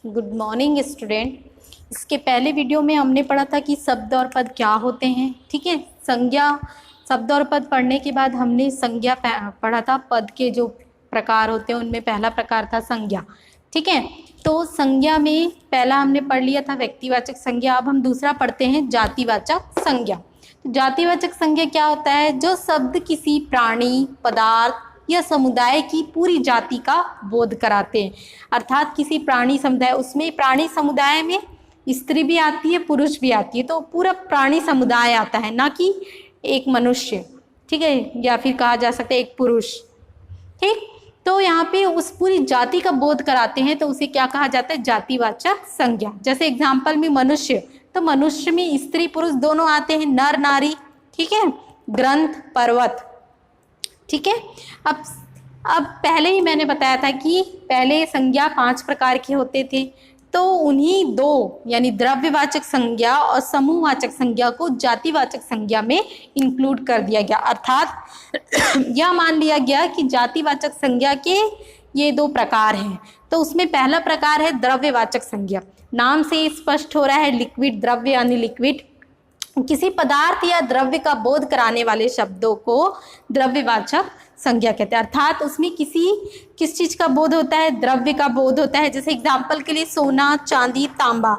Good morning student. इसके पहले video में हमने पढ़ा था कि शब्द और पद क्या होते हैं। ठीक है, संज्ञा, शब्द और पद पढ़ने के बाद हमने संज्ञा पढ़ा था। पद के जो प्रकार होते हैं उनमें पहला प्रकार था संज्ञा। ठीक है, तो संज्ञा में पहला हमने पढ़ लिया था व्यक्तिवाचक संज्ञा। अब हम दूसरा पढ़ते हैं जातिवाचक संज्ञा। तो जातिवाचक संज्ञा क्या होता है? जो शब्द किसी प्राणी, पदार्थ या समुदाय की पूरी जाति का बोध कराते हैं। अर्थात किसी प्राणी समुदाय, उसमें प्राणी समुदाय में स्त्री भी आती है, पुरुष भी आती है, तो पूरा प्राणी समुदाय आता है, ना कि एक मनुष्य। ठीक है, या फिर कहा जा सकता है एक पुरुष। ठीक, तो यहाँ पे उस पूरी जाति का बोध कराते हैं, तो उसे क्या कहा जाता है? जातिवाचक संज्ञा। जैसे एग्जाम्पल में मनुष्य, तो मनुष्य में स्त्री पुरुष दोनों आते हैं, नर नारी। ठीक है, ग्रंथ, पर्वत। ठीक है, अब पहले ही मैंने बताया था कि पहले संज्ञा 5 प्रकार के होते थे, तो उन्हीं 2 यानी द्रव्यवाचक संज्ञा और समूहवाचक संज्ञा को जातिवाचक संज्ञा में इंक्लूड कर दिया गया। अर्थात यह मान लिया गया कि जातिवाचक संज्ञा के ये 2 प्रकार हैं। तो उसमें पहला प्रकार है द्रव्यवाचक संज्ञा। नाम से स्पष्ट हो रहा है, लिक्विड, द्रव्य यानी लिक्विड। किसी पदार्थ या द्रव्य का बोध कराने वाले शब्दों को द्रव्यवाचक संज्ञा कहते हैं। अर्थात उसमें किस चीज़ का बोध होता है? द्रव्य का बोध होता है। जैसे एग्जाम्पल के लिए सोना, चांदी, तांबा।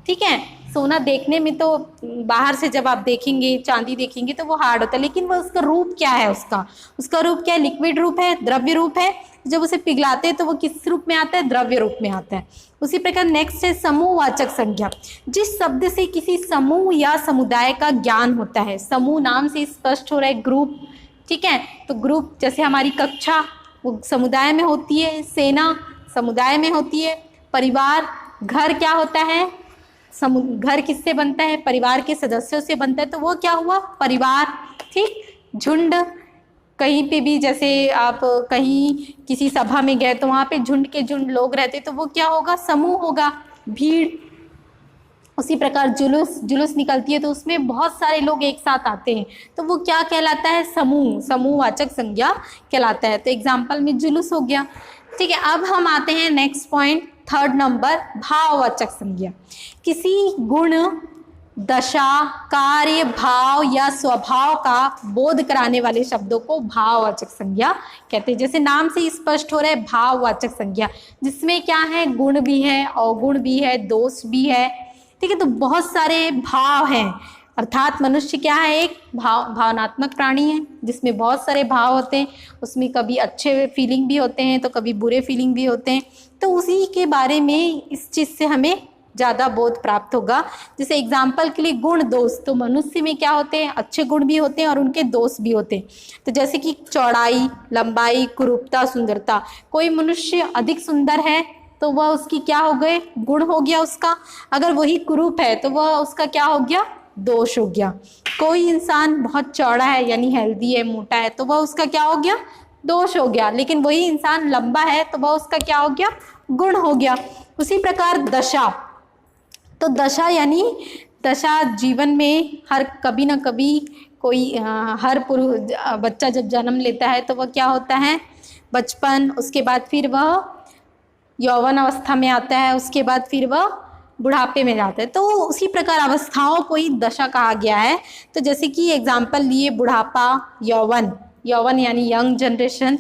ठीक है, सोना देखने में तो बाहर से जब आप देखेंगे, चांदी देखेंगे तो वो हार्ड होता है, लेकिन वो उसका रूप क्या है? उसका रूप क्या है? लिक्विड रूप है, द्रव्य रूप है। जब उसे पिघलाते हैं तो वो किस रूप में आता है? द्रव्य रूप में आता है। उसी प्रकार नेक्स्ट है समूहवाचक संज्ञा। जिस शब्द से किसी समूह या समुदाय का ज्ञान होता है। समूह नाम से स्पष्ट हो रहा है, ग्रुप। ठीक है, तो ग्रुप जैसे हमारी कक्षा वो समुदाय में होती है, सेना समुदाय में होती है, परिवार, घर क्या होता है? घर किससे बनता है? परिवार के सदस्यों से बनता है, तो वो क्या हुआ? परिवार। ठीक, झुंड, कहीं पे भी जैसे आप कहीं किसी सभा में गए तो वहाँ पे झुंड के झुंड लोग रहते, तो वो क्या होगा? समूह होगा, भीड़। उसी प्रकार जुलूस निकलती है तो उसमें बहुत सारे लोग एक साथ आते हैं, तो वो क्या कहलाता है? समूह, समूहवाचक संज्ञा कहलाता है। तो एग्जाम्पल में जुलूस हो गया। ठीक है, अब हम आते हैं नेक्स्ट पॉइंट, 3rd नंबर, भाववाचक संज्ञा। किसी गुण, दशा, कार्य, भाव या स्वभाव का बोध कराने वाले शब्दों को भाववाचक संज्ञा कहते हैं। जैसे नाम से स्पष्ट हो रहा है, भाववाचक संज्ञा, जिसमें क्या है? गुण भी है, अवगुण भी है, दोष भी है। ठीक है, तो बहुत सारे भाव हैं। अर्थात मनुष्य क्या है? एक भावनात्मक प्राणी है, जिसमें बहुत सारे भाव होते हैं। उसमें कभी अच्छे फीलिंग भी होते हैं तो कभी बुरे फीलिंग भी होते हैं। तो उसी के बारे में, इस चीज़ से हमें ज़्यादा बोध प्राप्त होगा। जैसे एग्जाम्पल के लिए गुण, दोष, तो मनुष्य में क्या होते हैं? अच्छे गुण भी होते हैं और उनके दोष भी होते हैं। तो जैसे कि चौड़ाई, लंबाई, कुरूपता, सुंदरता। कोई मनुष्य अधिक सुंदर है तो वह उसकी क्या हो गए? गुण हो गया उसका। अगर वही कुरूप है तो वह उसका क्या हो गया? दोष हो गया। कोई इंसान बहुत चौड़ा है यानी हेल्दी है, मोटा है, तो वह उसका क्या हो गया? दोष हो गया। लेकिन वही इंसान लंबा है तो वह उसका क्या हो गया? गुण हो गया। उसी प्रकार दशा, तो दशा यानी दशा जीवन में हर कभी ना कभी कोई हर बच्चा जब जन्म लेता है तो वह क्या होता है? बचपन, उसके बाद फिर वह यौवन अवस्था में आता है, उसके बाद फिर वह बुढ़ापे में जाता है। तो उसी प्रकार अवस्थाओं को ही दशा कहा गया है। तो जैसे कि एग्जाम्पल लिए बुढ़ापा, यौवन, यौवन यानी यंग जनरेशन।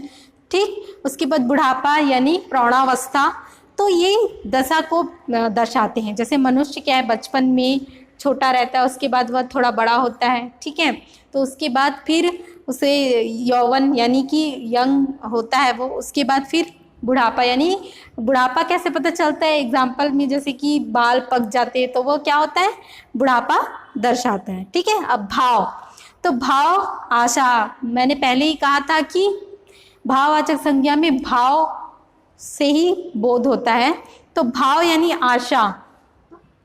ठीक, उसके बाद बुढ़ापा यानी प्रौढ़ावस्था। तो ये दशा को दर्शाते हैं। जैसे मनुष्य क्या है? बचपन में छोटा रहता है, उसके बाद वह थोड़ा बड़ा होता है। ठीक है, तो उसके बाद फिर उसे यौवन यानी कि यंग होता है वो, उसके बाद फिर बुढ़ापा। यानी बुढ़ापा कैसे पता चलता है? एग्जाम्पल में जैसे कि बाल पक जाते हैं तो वो क्या होता है? बुढ़ापा दर्शाता है। ठीक है, अब भाव, तो भाव, आशा, मैंने पहले ही कहा था कि भाववाचक संज्ञा में भाव से ही बोध होता है। तो भाव यानी आशा।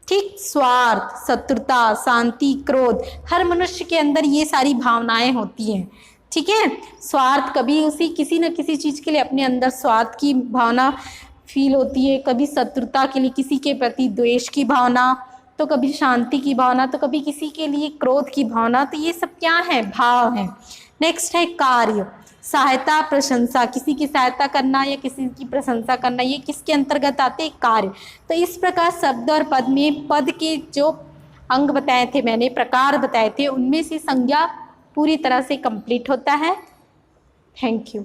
ठीक, स्वार्थ, शत्रुता, शांति, क्रोध, हर मनुष्य के अंदर ये सारी भावनाएं होती हैं। ठीक है, स्वार्थ, कभी उसी किसी न किसी चीज़ के लिए अपने अंदर स्वार्थ की भावना फील होती है, कभी शत्रुता के लिए किसी के प्रति द्वेष की भावना, तो कभी शांति की भावना, तो कभी किसी के लिए क्रोध की भावना। तो ये सब क्या है? भाव है। नेक्स्ट है कार्य। सहायता, प्रशंसा, किसी की सहायता करना या किसी की प्रशंसा करना, ये किसके अंतर्गत आते हैं? कार्य। तो इस प्रकार शब्द और पद में पद के जो अंग बताए थे मैंने, प्रकार बताए थे, उनमें से संज्ञा पूरी तरह से कंप्लीट होता है। Thank you.